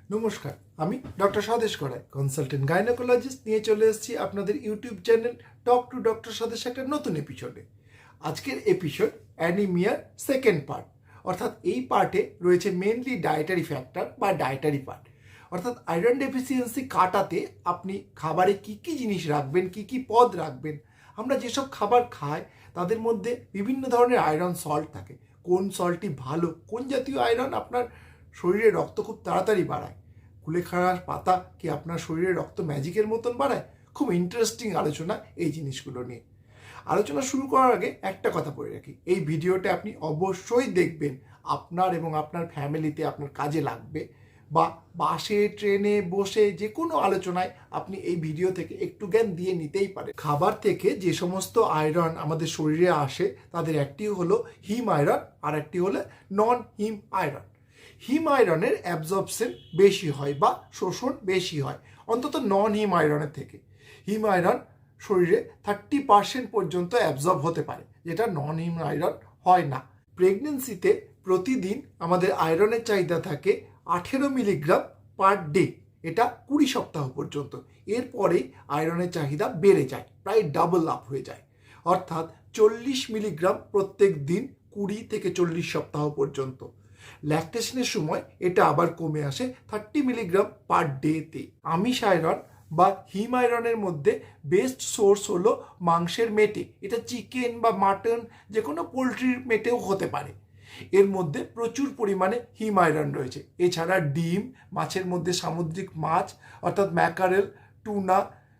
নমস্কার, আমি ডক্টর স্বদেশ করাই, কনসালটেন্ট গাইনোকোলজিস্ট নিয়ে চলে এসেছি আপনাদের YouTube channel talk to doctor স্বদেশ একটা নতুন এপিসোডে। আজকের এপিসোড অ্যানিমিয়ার সেকেন্ড পার্ট, অর্থাৎ এই পার্টে রয়েছে মেনলি ডায়েটারি ফ্যাক্টর বা ডায়েটারি পার্ট, অর্থাৎ আয়রন ডেফিসিয়েন্সি কাটাতে আপনি খাবারে কী কী জিনিস রাখবেন, কী কী পদ রাখবেন। আমরা যেসব খাবার খাই তাদের মধ্যে বিভিন্ন ধরনের আয়রন সল্ট থাকে। কোন সল্টটি ভালো, কোন জাতীয় আয়রন আপনার শরীরে রক্ত খুব তাড়াতাড়ি বাড়ায়, কুলেখাড়ার পাতা কি আপনার শরীরে রক্ত ম্যাজিকের মতন বাড়ায়। খুব ইন্টারেস্টিং আলোচনা এই জিনিসগুলো নিয়ে। আলোচনা শুরু করার আগে একটা কথা বলে রাখি, এই ভিডিওটা আপনি অবশ্যই দেখবেন, আপনার এবং আপনার ফ্যামিলিতে আপনার কাজে লাগবে, বা বাসে ট্রেনে বসে যে কোনো আলোচনায় আপনি এই ভিডিও থেকে একটু জ্ঞান দিয়ে নিতেই পারেন। খাবার থেকে যে সমস্ত আয়রন আমাদের শরীরে আসে তাদের একটি হলো হিম আয়রন, আর একটি হলো নন হিম আয়রন। হিম আয়রনের অ্যাবজর্পশন বেশি হয় বা শোষণ বেশি হয় অন্তত নন হিম আয়রনের থেকে। হিম আয়রন শরীরে 30% পর্যন্ত অ্যাবজর্ব হতে পারে, যেটা নন হিম আয়রন হয় না। প্রেগনেন্সিতে প্রতিদিন আমাদের আয়রনের চাহিদা থাকে 18 মিলিগ্রাম পার ডে, এটা 20 সপ্তাহ পর্যন্ত। এরপরেই আয়রনের চাহিদা বেড়ে যায়, প্রায় ডাবল আপ হয়ে যায়, অর্থাৎ 40 মিলিগ্রাম প্রত্যেক দিন 20 থেকে 40 সপ্তাহ পর্যন্ত। ল্যাকটেশনের সময় এটা আবার কমে আসে 30 মিলিগ্রাম পার ডেতে। আমিষ আয়রন বা হিম আয়রনের মধ্যে বেস্ট সোর্স হলো মাংসের মেটে। এটা চিকেন বা মাটন, যে কোনো পোলট্রির মেটেও হতে পারে। এর মধ্যে প্রচুর পরিমাণে হিম আয়রন রয়েছে। এছাড়া ডিম, মাছের মধ্যে সামুদ্রিক মাছ অর্থাৎ ম্যাকারেল, টুনা,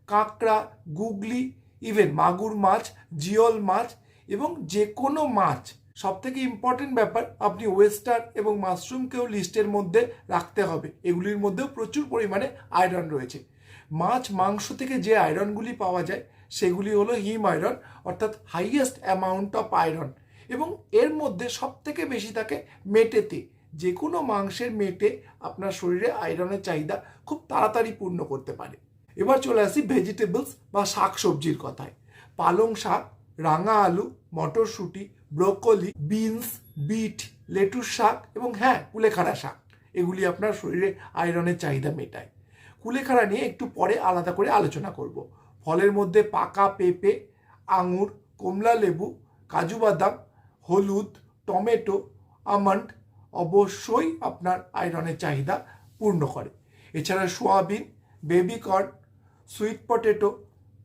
কাঁকড়া, গুগলি, ইভেন মাগুর মাছ, জিওল মাছ এবং যে কোনো মাছ। সবথেকে ইম্পর্টেন্ট ব্যাপার, আপনি ওয়েস্টার এবং মাশরুমকেও লিস্টের মধ্যে রাখতে হবে। এগুলির মধ্যেও প্রচুর পরিমাণে আয়রন রয়েছে। মাছ মাংস থেকে যে আয়রনগুলি পাওয়া যায় সেগুলি হলো হিম আয়রন, অর্থাৎ হাইয়েস্ট অ্যামাউন্ট অফ আয়রন, এবং এর মধ্যে সবথেকে বেশি থাকে মেটেতে। যে কোনো মাংসের মেটে আপনার শরীরে আয়রনের চাহিদা খুব তাড়াতাড়ি পূর্ণ করতে পারে। এবার চলে আসি ভেজিটেবলস বা শাক সবজির কথায়। পালং শাক, রাঙা আলু, মটরশুঁটি, ব্রোকলি, বিনস, বিট, লেটুস শাক এবং হ্যাঁ, কুলেখাড়া শাক, এগুলি আপনার শরীরে আয়রনের চাহিদা মেটায়। কুলেখাড়া নিয়ে একটু পরে আলাদা করে আলোচনা করব। ফলের মধ্যে পাকা পেঁপে, আঙুর, কমলা লেবু, কাজু বাদাম, হলুদ, টমেটো, আমন্ড অবশ্যই আপনার আয়রনের চাহিদা পূর্ণ করে। এছাড়া soybean, baby corn, sweet potato,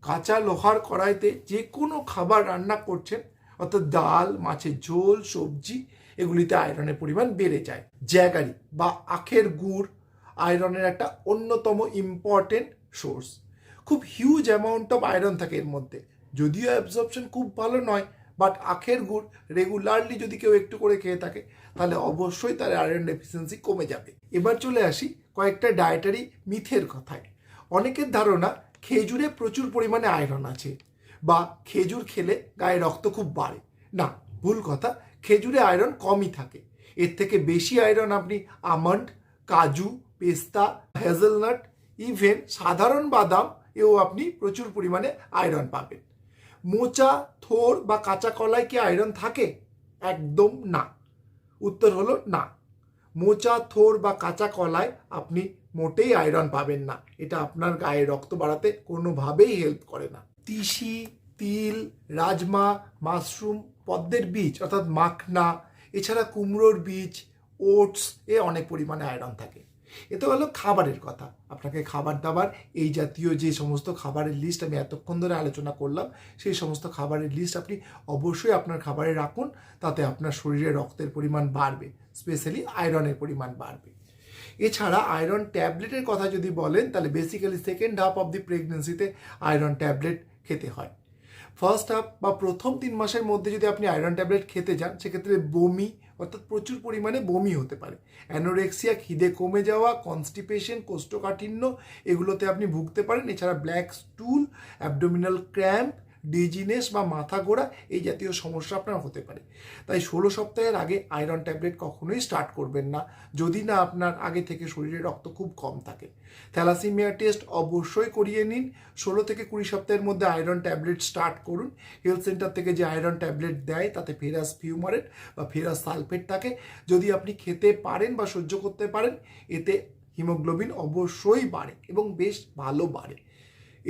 কাঁচা লোহার কড়াইতে যে কোনো খাবার রান্না করছেন, অর্থাৎ ডাল, মাছের ঝোল, সবজি, এগুলিতে আয়রনের পরিমাণ বেড়ে যায়। জ্যাগারি বা আখের গুড় আয়রনের একটা অন্যতম ইম্পর্টেন্ট সোর্স। খুব হিউজ অ্যামাউন্ট অফ আয়রন থাকে এর মধ্যে, যদিও অ্যাবজর্পশন খুব ভালো নয়, বাট আখের গুড় রেগুলারলি যদি কেউ একটু করে খেয়ে থাকে তাহলে অবশ্যই তার আয়রন ডেফিসিয়েন্সি কমে যাবে। এবার চলে আসি কয়েকটা ডায়েটারি মিথের কথায়। অনেকের ধারণা খেজুরে প্রচুর পরিমাণে আয়রন আছে, বা খেজুর খেলে গায়ে রক্ত খুব বাড়ে। না, ভুল কথা। খেজুরে আয়রন কমই থাকে। এর থেকে বেশি আয়রন আপনি আমন্ড, কাজু, পেস্তা, হেজেলনাট, ইভেন সাধারণ বাদাম এও আপনি প্রচুর পরিমাণে আয়রন পাবেন। মোচা, থোর বা কাঁচা কলায় কি আয়রন থাকে? একদম না। উত্তর হলো না। মোচা, থোর বা কাঁচা কলায় আপনি মোটেই আয়রন পাবেন না। এটা আপনার গায়ে রক্ত বাড়াতে কোনোভাবেই হেল্প করে না। তিসি, তিল, রাজমা, মাশরুম, পদ্মের বীজ অর্থাৎ মাখনা, এছাড়া কুমড়োর বীজ, ওটস এ অনেক পরিমাণে আয়রন থাকে। এ তো হলো খাবারের কথা। আপনাকে খাবার দাবার, এই জাতীয় যে সমস্ত খাবারের লিস্ট আমি এতক্ষণ ধরে আলোচনা করলাম, সেই সমস্ত খাবারের লিস্ট আপনি অবশ্যই আপনার খাবারে রাখুন। তাতে আপনার শরীরে রক্তের পরিমাণ বাড়বে, স্পেশালি আয়রনের পরিমাণ বাড়বে। এছাড়া আয়রন ট্যাবলেটের কথা যদি বলেন, তাহলে basically second half of the প্রেগনেন্সিতে আয়রন ট্যাবলেট খেতে হয়। ফার্স্ট হাফ বা প্রথম 3 মাসের মধ্যে যদি আপনি আয়রন ট্যাবলেট খেতে যান, সেক্ষেত্রে বমি অর্থাৎ প্রচুর পরিমাণে বমি হতে পারে। অ্যানোরেক্সিয়া, খিদে কমে যাওয়া, কনস্টিপেশন, কোষ্ঠকাঠিন্য, এগুলোতে আপনি ভুগতে পারেন। এছাড়া ব্ল্যাক স্টুল, অ্যাবডোমিনাল ক্র্যাম্প, ডিজিনেস বা মাথা ঘোরা, এই জাতীয় সমস্যা আপনার হতে পারে। তাই 16 সপ্তাহের আগে আয়রন ট্যাবলেট কখনোই স্টার্ট করবেন না, যদি না আপনার আগে থেকে শরীরে রক্ত খুব কম থাকে। থ্যালাসেমিয়া টেস্ট অবশ্যই করিয়ে নিন। 16 থেকে 20 সপ্তাহের মধ্যে আয়রন ট্যাবলেট স্টার্ট করুন। হেলথ সেন্টার থেকে যে আয়রন ট্যাবলেট দেয় তাতে ফেরাস ফিউমারেট বা ফেরাস সালফেট থাকে। যদি আপনি খেতে পারেন বা সহ্য করতে পারেন, এতে হিমোগ্লোবিন অবশ্যই বাড়ে এবং বেশ ভালো বাড়ে,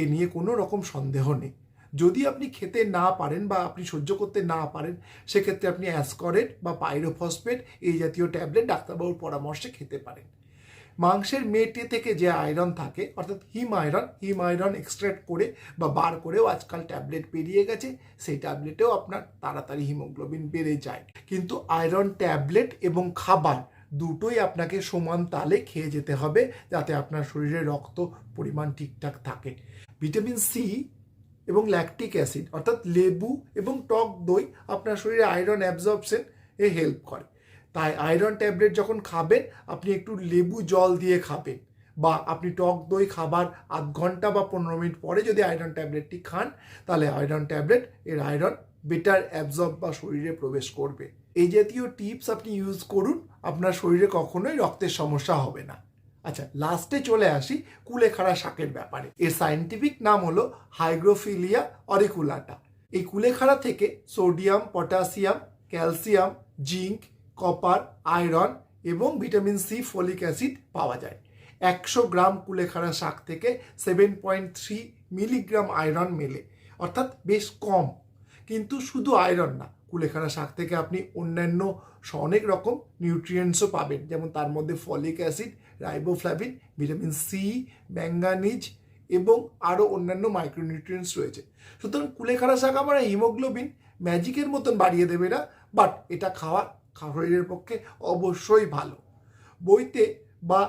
এ নিয়ে কোনো রকম সন্দেহ নেই। যদি আপনি খেতে না পারেন বা আপনি সহ্য করতে না পারেন, সেক্ষেত্রে আপনি অ্যাসকরেট বা পাইরোফসফেট এই জাতীয় ট্যাবলেট ডাক্তারবাবুর পরামর্শে খেতে পারেন। মাংসের মেটে থেকে যে আয়রন থাকে অর্থাৎ হিম আয়রন এক্সট্রাক্ট করে বা বার করেও আজকাল ট্যাবলেট বেরিয়ে গেছে, সেই ট্যাবলেটেও আপনার তাড়াতাড়ি হিমোগ্লোবিন বেড়ে যায়। কিন্তু আয়রন ট্যাবলেট এবং খাবার দুটোই আপনাকে সমান তালে খেয়ে যেতে হবে, যাতে আপনার শরীরে রক্ত পরিমাণ ঠিকঠাক থাকে। ভিটামিন সি এবং ল্যাকটিক অ্যাসিড অর্থাৎ লেবু এবং টক দই আপনার শরীরে আয়রন অ্যাবজর্পশন এ হেল্প করে। তাই আয়রন ট্যাবলেট যখন খাবেন, আপনি একটু লেবু জল দিয়ে খাবেন, বা আপনি টক দই খাবার আধ ঘন্টা বা 15 মিনিট পরে যদি আয়রন ট্যাবলেটটি খান, তাহলে আয়রন ট্যাবলেট এর আয়রন বেটার অ্যাবজর্ব বা শরীরে প্রবেশ করবে। এই জাতীয় টিপস আপনি ইউজ করুন, আপনার শরীরে কখনোই রক্তের সমস্যা হবে না। আচ্ছা, লাস্টে চলে আসি কুলেখাড়া শাকের ব্যাপারে। এর সায়েন্টিফিক নাম হলো হাইগ্রোফিলিয়া অরিকুলাটা। এই কুলেখাড়া থেকে sodium, potassium, calcium, zinc, copper, iron এবং ভিটামিন সি, ফলিক অ্যাসিড পাওয়া যায়। 100 গ্রাম কুলেখাড়া শাক থেকে 7.3 মিলিগ্রাম আয়রন মেলে, অর্থাৎ বেশ কম। কিন্তু শুধু আয়রন না, কুলেখাড়া শাক থেকে আপনি অন্যান্য অনেক রকম নিউট্রিয়েন্টসও পাবেন, যেমন তার মধ্যে folic acid, riboflavin, vitamin C, manganese এবং আরও অন্যান্য মাইক্রোনিউট্রিয়েন্টস রয়েছে। সুতরাং কুলেখাড়া শাক আমার হিমোগ্লোবিন ম্যাজিকের মতন বাড়িয়ে দেবে না, বাট এটা খাওয়া শরীরের পক্ষে অবশ্যই ভালো। বইতে বা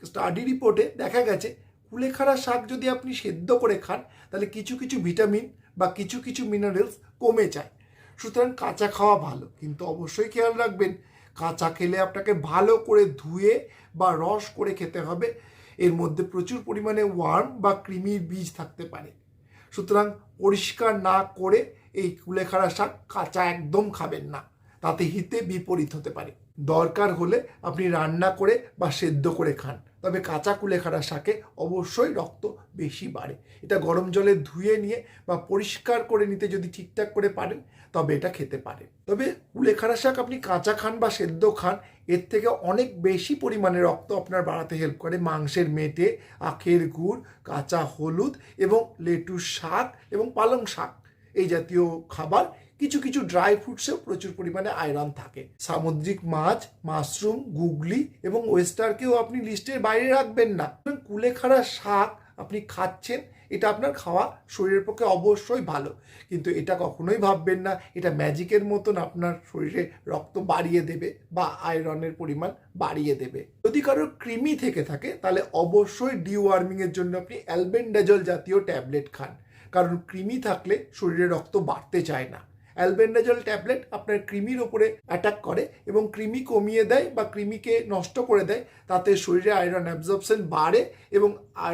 স্টাডি রিপোর্টে দেখা গেছে কুলেখাড়া শাক যদি আপনি সেদ্ধ করে খান, তাহলে কিছু কিছু ভিটামিন বা কিছু কিছু মিনারেলস কমে যায়। সুতরাং কাঁচা খাওয়া ভালো, কিন্তু অবশ্যই খেয়াল রাখবেন কাঁচা খেলে আপনাকে ভালো করে ধুয়ে বা রস করে খেতে হবে। এর মধ্যে প্রচুর পরিমাণে ওয়ার্ম বা কৃমির বীজ থাকতে পারে। সুতরাং পরিষ্কার না করে এই কুলেখাড়া শাক কাঁচা একদম খাবেন না, তাতে হিতে বিপরীত হতে পারে। দরকার হলে আপনি রান্না করে বা সেদ্ধ করে খান, তবে কাঁচা কুলেখাড়া শাকে অবশ্যই রক্ত বেশি বাড়ে। এটা গরম জলে ধুয়ে নিয়ে বা পরিষ্কার করে নিতে যদি ঠিকঠাক করে পারেন, তবে এটা খেতে পারেন। তবে কুলেখাড়া শাক আপনি কাঁচা খান বা সেদ্ধ খান, এর থেকে অনেক বেশি পরিমাণে রক্ত আপনার বাড়াতে হেল্প করে মাংসের মেটে, আখের গুড়, কাঁচা হলুদ এবং লেটুস শাক এবং পালং শাক এই জাতীয় খাবার। কিছু কিছু ড্রাই ফ্রুটসেও প্রচুর পরিমাণে আয়রন থাকে। সামুদ্রিক মাছ, মাশরুম, গুগলি এবং ওয়েস্টারকেও আপনি লিস্টের বাইরে রাখবেন না। কুলেখাড়া শাক আপনি খাচ্ছেন, এটা আপনার খাওয়া শরীরের পক্ষে অবশ্যই ভালো, কিন্তু এটা কখনোই ভাববেন না এটা ম্যাজিকের মতন আপনার শরীরে রক্ত বাড়িয়ে দেবে বা আয়রনের পরিমাণ বাড়িয়ে দেবে। যদি কারোর কৃমি থেকে থাকে, তাহলে অবশ্যই ডিওয়ার্মিংয়ের জন্য আপনি অ্যালবেন্ডাজল জাতীয় ট্যাবলেট খান, কারণ কৃমি থাকলে শরীরে রক্ত বাড়তে চায় না। অ্যালবেন্ডাজল ট্যাবলেট আপনার কৃমির ওপরে অ্যাটাক করে এবং কৃমি কমিয়ে দেয় বা কৃমিকে নষ্ট করে দেয়, তাতে শরীরে আয়রন অ্যাবজর্পশন বাড়ে এবং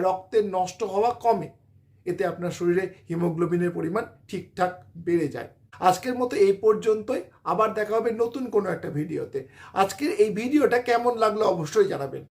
রক্তের নষ্ট হওয়া কমে। এতে আপনার শরীরে হিমোগ্লোবিনের পরিমাণ ঠিকঠাক বেড়ে যায়। আজকের মতো এই পর্যন্তই, আবার দেখা হবে নতুন কোনো একটা ভিডিওতে। আজকের এই ভিডিওটা কেমন লাগলো অবশ্যই জানাবেন।